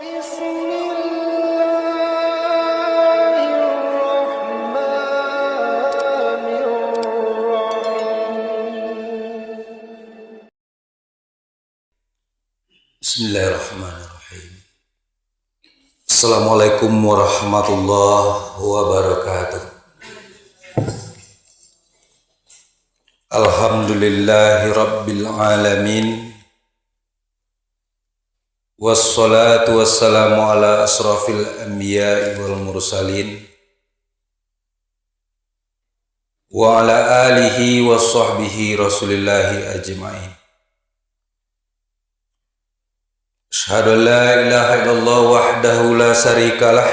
Bismillahirrahmanirrahim. Assalamualaikum warahmatullahi wabarakatuh. Alhamdulillahi rabbil alamin. Wassalatu wassalamu ala asrafil anbiya'i wal mursalin wa ala alihi wa sahbihi rasulillahi ajma'in. Asyhadu an la ilaha illallah wahdahu la syarikalah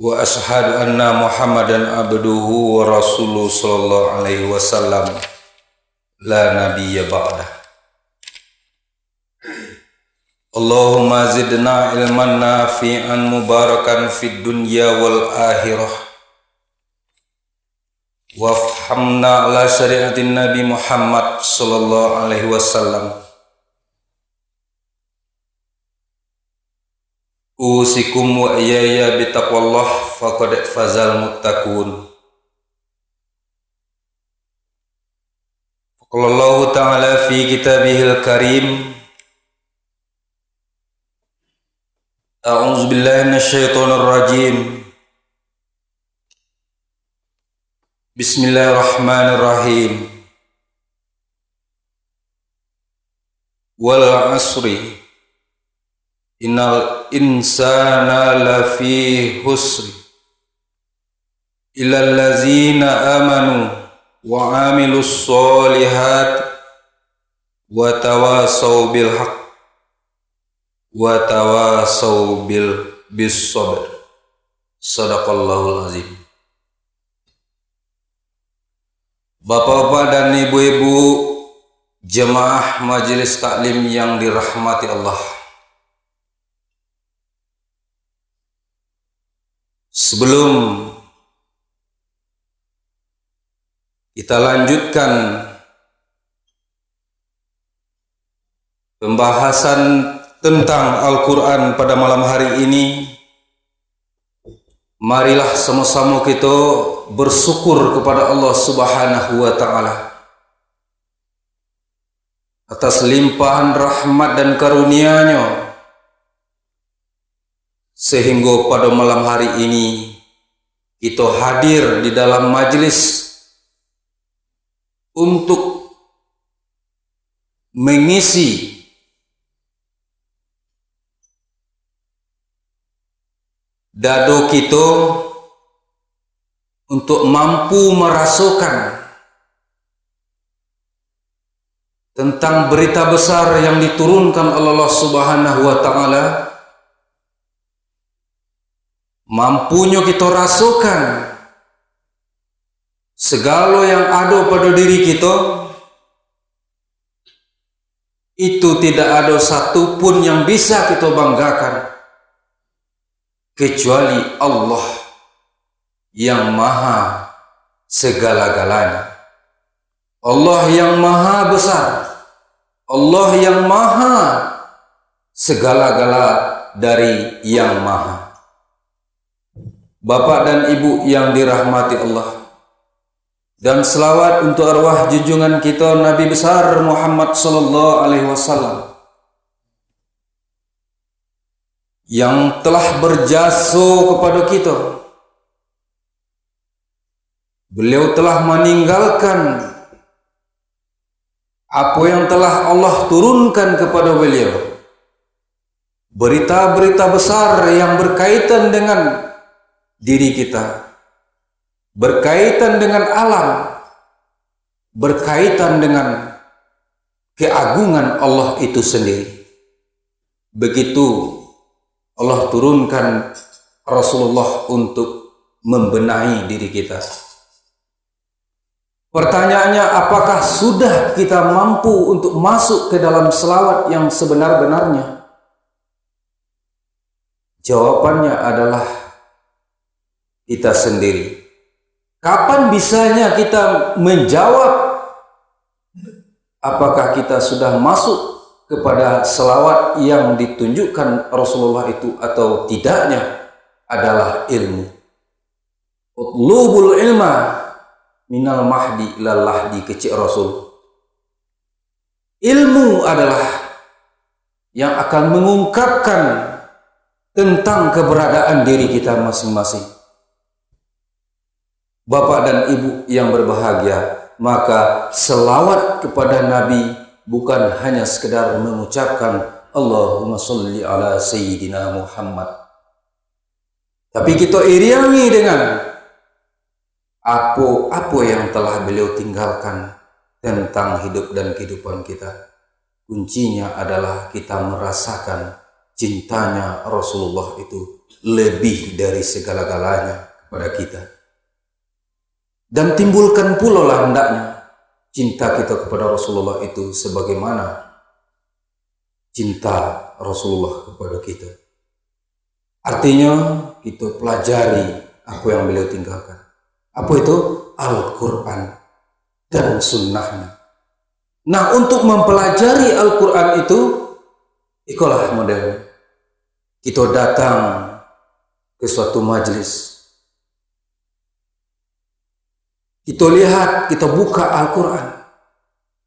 wa asyhadu anna Muhammadan abduhu wa rasuluhu sallallahu alaihi wasallam la nabiyya ba'dah. Allahumma zidna ilman nafi'an mubarakan fid dunya wal akhirah wafhamna ala syariatin Nabi Muhammad sallallahu alaihi wasallam. Usikum wa iyaya bitaqwallah faqad fazal muttaqun. Qala Allah ta'ala fi kitabihil karim, a'udzu billahi minasyaitonir rajim. Bismillahirrahmanirrahim. Wal 'asri innal insana lafi husri illal ladzina amanu wa amilus solihat wa tawasaw bil haqq wa tawasaw bis sabr. Shadaqallahul azim. Bapak-bapak dan ibu-ibu jemaah majelis taklim yang dirahmati Allah, sebelum kita lanjutkan pembahasan tentang Al-Quran pada malam hari ini, marilah sama-sama kita bersyukur kepada Allah Subhanahu wa Ta'ala atas limpahan rahmat dan karunia-Nya, sehingga pada malam hari ini kita hadir di dalam majelis untuk mengisi dado kita untuk mampu merasakan tentang berita besar yang diturunkan oleh Allah Subhanahu wa Ta'ala. Mampunya kita rasakan segala yang ada pada diri kita, itu tidak ada satupun yang bisa kita banggakan kecuali Allah yang maha segala-galanya, Allah yang maha besar, Allah yang maha segala-gala dari yang maha. Bapak dan ibu yang dirahmati Allah, dan selawat untuk arwah junjungan kita Nabi besar Muhammad sallallahu alaihi wasallam yang telah berjasa kepada kita. Beliau telah meninggalkan apa yang telah Allah turunkan kepada beliau, berita-berita besar yang berkaitan dengan diri kita, berkaitan dengan alam, berkaitan dengan keagungan Allah itu sendiri. Begitu Allah turunkan Rasulullah untuk membenahi diri kita. Pertanyaannya, apakah sudah kita mampu untuk masuk ke dalam selawat yang sebenar-benarnya? Jawabannya adalah kita sendiri. Kapan bisanya kita menjawab apakah kita sudah masuk ke kepada selawat yang ditunjukkan Rasulullah itu atau tidaknya adalah ilmu. Utlubul ilma minal mahdi ilal lahdi, kecil Rasul. Ilmu adalah yang akan mengungkapkan tentang keberadaan diri kita masing-masing. Bapak dan Ibu yang berbahagia, maka selawat kepada Nabi bukan hanya sekedar mengucapkan Allahumma sholli ala Sayyidina Muhammad, tapi kita iringi dengan apa yang telah beliau tinggalkan tentang hidup dan kehidupan kita. Kuncinya adalah kita merasakan cintanya Rasulullah itu lebih dari segala-galanya kepada kita. Dan timbulkan pula lah hendaknya cinta kita kepada Rasulullah itu sebagaimana cinta Rasulullah kepada kita. Artinya kita pelajari apa yang beliau tinggalkan. Apa itu? Al-Quran dan sunnahnya. Nah, untuk mempelajari Al-Quran itu, itulah modelnya. Kita datang ke suatu majelis. Kita lihat, kita buka Al-Quran.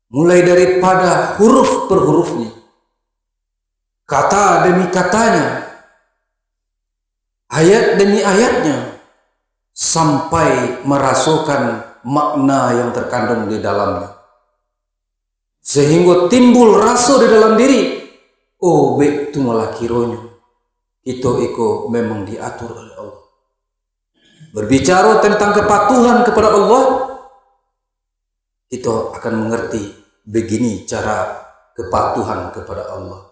Mulai daripada huruf per hurufnya. Kata demi katanya. Ayat demi ayatnya. Sampai merasakan makna yang terkandung di dalamnya. Sehingga timbul rasa di dalam diri. Oh, betul malah kironya. Itu memang diatur oleh Allah. Berbicara tentang kepatuhan kepada Allah, kita akan mengerti begini cara kepatuhan kepada Allah.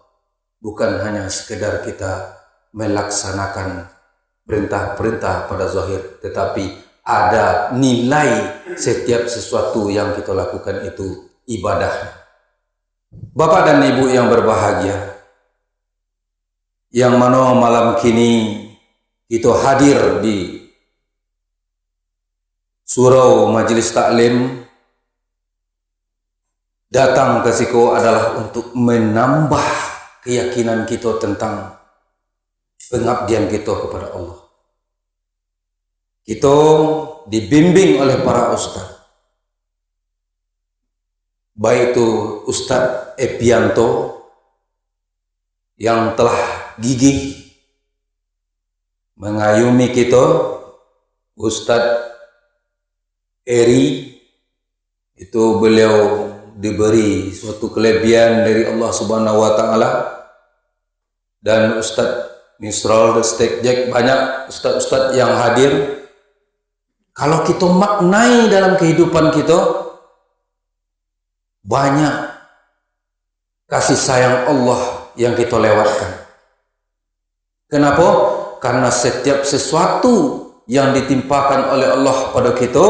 Bukan hanya sekedar kita melaksanakan perintah-perintah pada zahir, tetapi ada nilai setiap sesuatu yang kita lakukan itu ibadah. Bapak dan Ibu yang berbahagia, yang mana malam kini kita hadir di surau majelis taklim, datang ke siku adalah untuk menambah keyakinan kita tentang pengabdian kita kepada Allah. Kita dibimbing oleh para ustaz. Baik itu Ustaz Epianto yang telah gigih mengayumi kita, Ustaz Eri, itu beliau diberi suatu kelebihan dari Allah Subhanahu wa taala, dan Ustaz Misral, Stek Jack, banyak ustaz-ustaz yang hadir. Kalau kita maknai dalam kehidupan kita, banyak kasih sayang Allah yang kita lewatkan. Kenapa? Karena setiap sesuatu yang ditimpakan oleh Allah pada kita,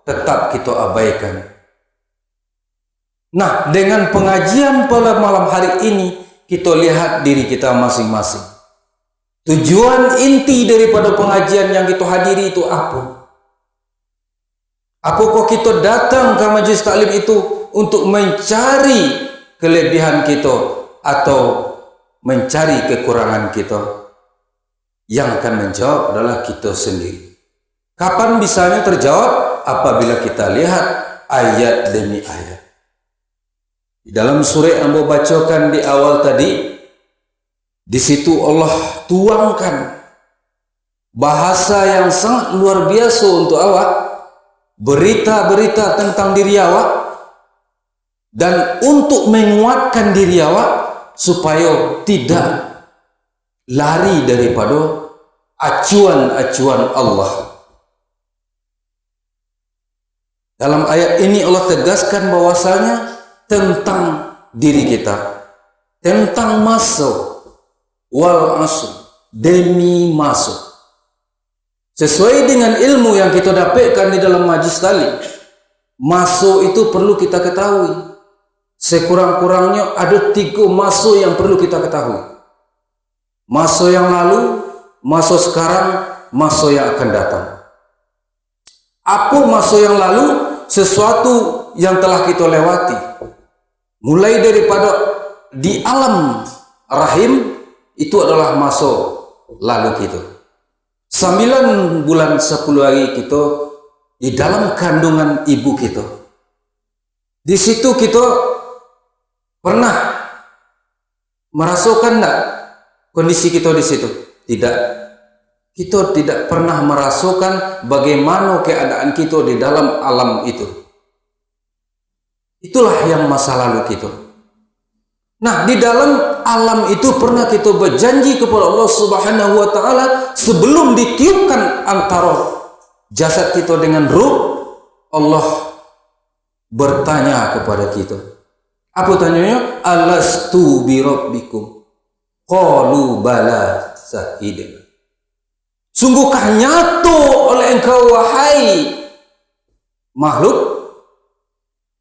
tetap kita abaikan. Nah, dengan pengajian pada malam hari ini, kita lihat diri kita masing-masing. Tujuan inti daripada pengajian yang kita hadiri itu apa? Apakah kita datang ke majelis taklim itu untuk mencari kelebihan kita atau mencari kekurangan kita? Yang akan menjawab adalah kita sendiri. Kapan bisanya terjawab? Apabila kita lihat ayat demi ayat. Di dalam surah yang saya bacakan di awal tadi, di situ Allah tuangkan bahasa yang sangat luar biasa untuk awak, berita-berita tentang diri awak, dan untuk menguatkan diri awak supaya tidak lari daripada acuan-acuan Allah. Dalam ayat ini Allah tegaskan bahwasanya tentang diri kita, tentang masuk wal asr, demi masuk. Sesuai dengan ilmu yang kita dapatkan di dalam majlis tadi, masuk itu perlu kita ketahui. Sekurang-kurangnya ada 3 masuk yang perlu kita ketahui. Masuk yang lalu, masuk sekarang, masuk yang akan datang. Apa masuk yang lalu? Sesuatu yang telah kita lewati. Mulai daripada di alam rahim itu adalah masa lalu kita. 9 bulan 10 hari kita di dalam kandungan ibu kita. Di situ kita pernah merasakan enggak kondisi kita di situ? Tidak. Kita tidak pernah merasakan bagaimana keadaan kita di dalam alam itu. Itulah yang masa lalu kita. Nah, di dalam alam itu pernah kita berjanji kepada Allah Subhanahu wa taala sebelum ditiupkan antara jasad kita dengan ruh, Allah bertanya kepada kita. Apa tanyanya? Alastu bi rabbikum? Qalu bala sahidina. Sungguhkah nyata oleh engkau wahai makhluk?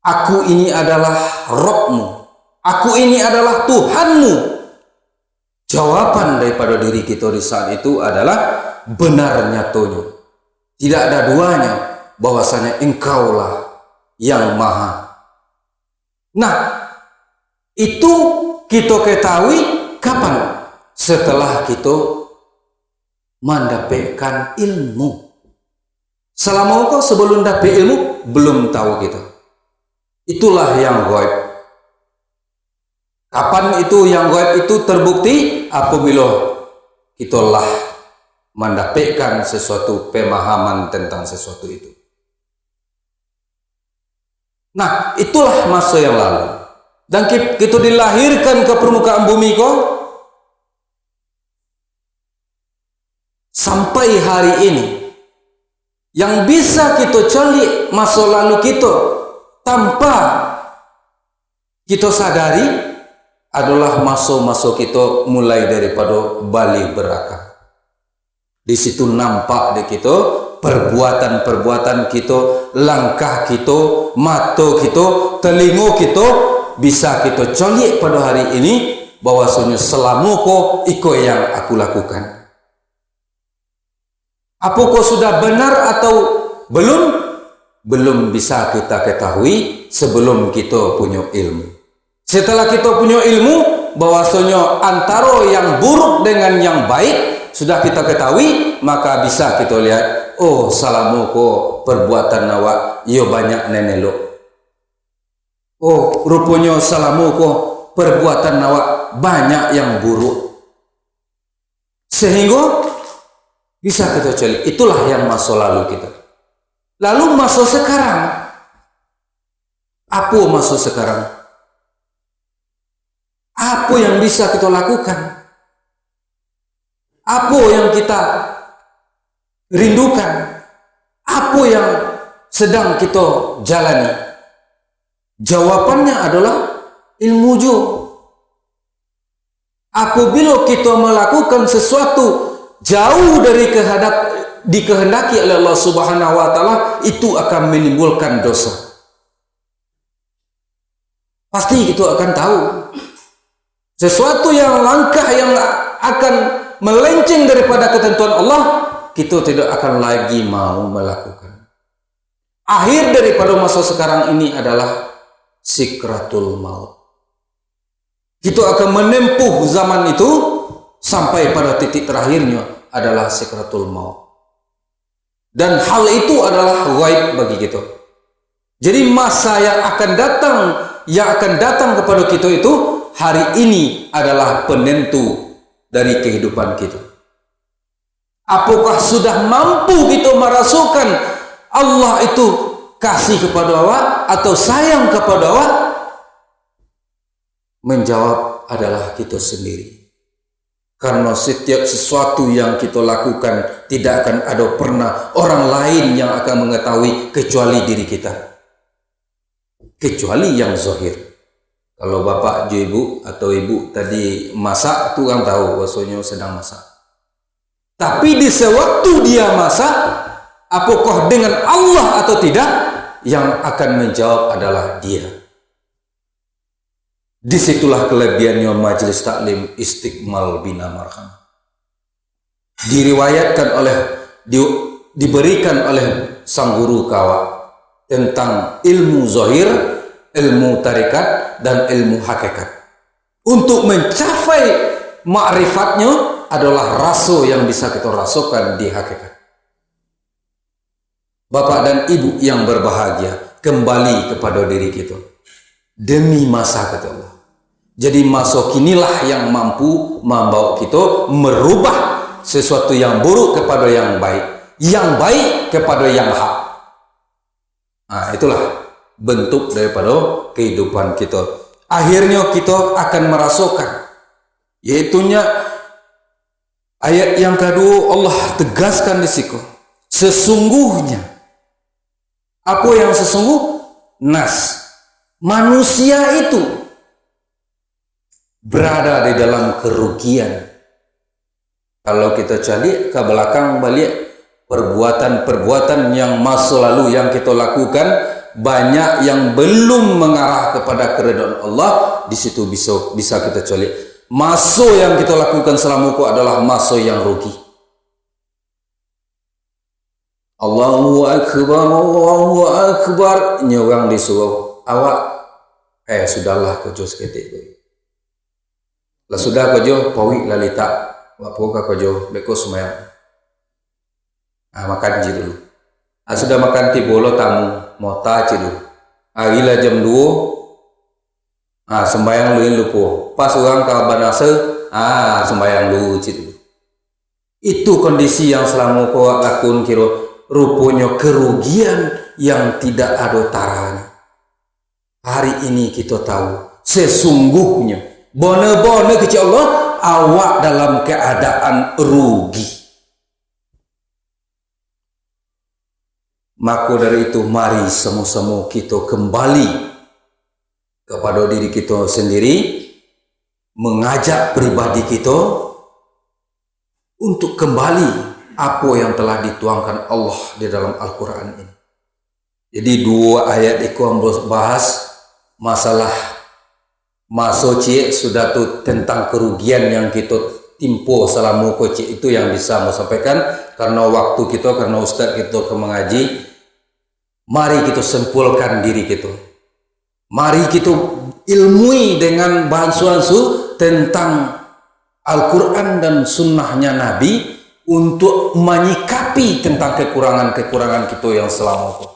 Aku ini adalah Rabbmu. Aku ini adalah Tuhanmu. Jawaban daripada diri kita di saat itu adalah benar nyatonya. Tidak ada duanya bahwasanya engkaulah yang maha. Nah, itu kita ketahui kapan? Setelah kita mendapatkan ilmu. Selama kau sebelum dapat ilmu belum tahu kita. Itulah yang gaib. Kapan itu yang gaib itu terbukti? Apabila kitalah mendapatkan sesuatu pemahaman tentang sesuatu itu. Nah, itulah masa yang lalu. Dan kita dilahirkan ke permukaan bumi kok. Sampai hari ini. Yang bisa kita cari masa lalu kita tanpa kita sadari adalah masa-masa kita mulai daripada balik berakal. Di situ nampak di kita perbuatan-perbuatan kita, langkah kita, mata kita, telinga kita bisa kita colik pada hari ini bahwasanya selama kau ikut yang aku lakukan. Apakah sudah benar atau belum? Belum bisa kita ketahui sebelum kita punya ilmu. Setelah kita punya ilmu bahwasanya antara yang buruk dengan yang baik sudah kita ketahui, maka bisa kita lihat, oh salamu ko perbuatan awak yo banyak nenelok. Oh rupanya salamu ko perbuatan awak banyak yang buruk. Sehingga bisa kita cari, itulah yang masa lalu kita. Lalu masa sekarang, apa masa sekarang? Apa yang bisa kita lakukan? Apa yang kita rindukan? Apa yang sedang kita jalani? Jawabannya adalah ilmu juga. Apabila kita melakukan sesuatu jauh dari dikehendaki oleh Allah Subhanahu wa taala, itu akan menimbulkan dosa. Pasti kita akan tahu. Sesuatu yang langkah yang akan melenceng daripada ketentuan Allah, kita tidak akan lagi mau melakukan. Akhir daripada masa sekarang ini adalah sikratul maut. Kita akan menempuh zaman itu sampai pada titik terakhirnya adalah sikratul maut. Dan hal itu adalah gaib bagi kita. Jadi masa yang akan datang kepada kita itu hari ini adalah penentu dari kehidupan kita. Apakah sudah mampu kita merasakan Allah itu kasih kepada awak atau sayang kepada awak? Menjawab adalah kita sendiri. Karena setiap sesuatu yang kita lakukan tidak akan ada pernah orang lain yang akan mengetahui kecuali diri kita. Kecuali yang zahir. Kalau bapak ibu atau ibu tadi masak, itu kan tahu bahwasanya sedang masak. Tapi di sewaktu dia masak, apakah dengan Allah atau tidak, yang akan menjawab adalah dia. Disitulah kelebihannya Majelis Taklim Istiqmal Bina Marham. Diberikan oleh sang guru kawa tentang ilmu zahir, ilmu tarikat, dan ilmu hakikat. untuk mencapai ma'rifatnya adalah rasa yang bisa kita rasakan di hakikat. Bapak dan ibu yang berbahagia, kembali kepada diri kita demi masa kata Allah. Jadi masa kinilah yang mampu membawa kita merubah sesuatu yang buruk kepada yang baik kepada yang hak. Nah, itulah bentuk daripada kehidupan kita. Akhirnya kita akan merasakan, yaitunya ayat yang kedua Allah tegaskan di situ. Sesungguhnya, apa yang sesungguh? Manusia itu berada di dalam kerugian. Kalau kita cari ke belakang balik perbuatan-perbuatan yang masa lalu yang kita lakukan, banyak yang belum mengarah kepada keridhaan Allah. Di situ bisa kita cari masa yang kita lakukan selama itu adalah masa yang rugi. Allahu Akbar, nyorang disuruh awak sudahlah kojo seketik lah, sudah kojo pawi lalita wapo kojo beko semayang. Makan je dulu. Sudah makan tibolo tamu mota je dulu. Gila jam 2 sembayang luin lupo. Pas orang ke banasa sembayang lu je dulu. Itu kondisi yang selama kau lakun kira rupanya kerugian yang tidak ada taranya. Hari ini kita tahu sesungguhnya benar-benar kecil Allah awak dalam keadaan rugi. Maka dari itu mari sama-sama kita kembali kepada diri kita sendiri, mengajak pribadi kita untuk kembali apa yang telah dituangkan Allah di dalam Al-Quran ini. Jadi dua ayat itu bahas masalah sudah tuh tentang kerugian yang kita timpo selama kocik itu yang bisa mau sampaikan karena waktu kita, karena ustaz kita ke mengaji. Mari kita sempulkan diri kita. Mari kita ilmui dengan bahan-bahan tentang Al-Quran dan sunnahnya Nabi untuk menyikapi tentang kekurangan-kekurangan kita yang selama itu.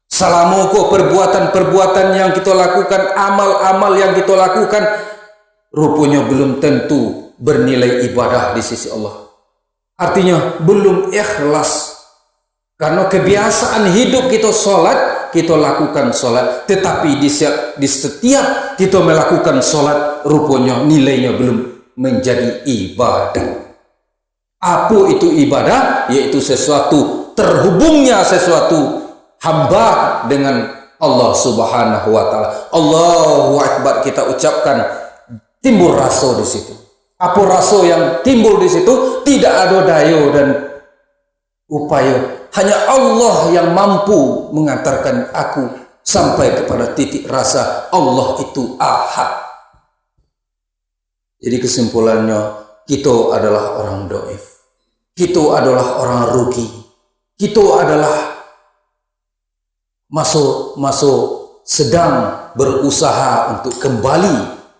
Selama itu perbuatan-perbuatan yang kita lakukan, amal-amal yang kita lakukan, rupanya belum tentu bernilai ibadah di sisi Allah. Artinya belum ikhlas. Karena kebiasaan hidup kita sholat, kita lakukan sholat, tetapi di setiap kita melakukan sholat, rupanya nilainya belum menjadi ibadah. Apa itu ibadah? Yaitu sesuatu terhubungnya sesuatu hamba dengan Allah Subhanahu wa Ta'ala. Allahu Akbar kita ucapkan, timbul rasa di situ. Apa rasa yang timbul di situ? Tidak ada daya dan upaya. Hanya Allah yang mampu mengantarkan aku sampai kepada titik rasa Allah itu ahad. Jadi kesimpulannya, kita adalah orang dhaif. Kita adalah orang rugi. Kita adalah masuk sedang berusaha untuk kembali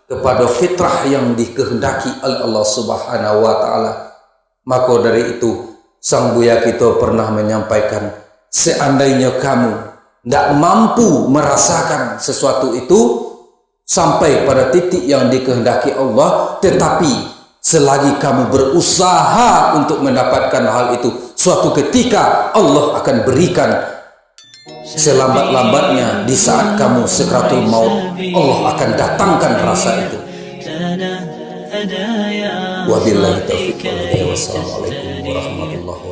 kepada fitrah yang dikehendaki oleh Allah Subhanahu wa Ta'ala. Maka dari itu sang buya kita pernah menyampaikan, seandainya kamu tidak mampu merasakan sesuatu itu sampai pada titik yang dikehendaki Allah, tetapi selagi kamu berusaha untuk mendapatkan hal itu, suatu ketika Allah akan berikan selambat-lambatnya di saat kamu sakratul maut, Allah akan datangkan rasa itu. Wabillahi taufiq wal hidayah. Wassalamualaikum warahmatullahi wabarakatuh.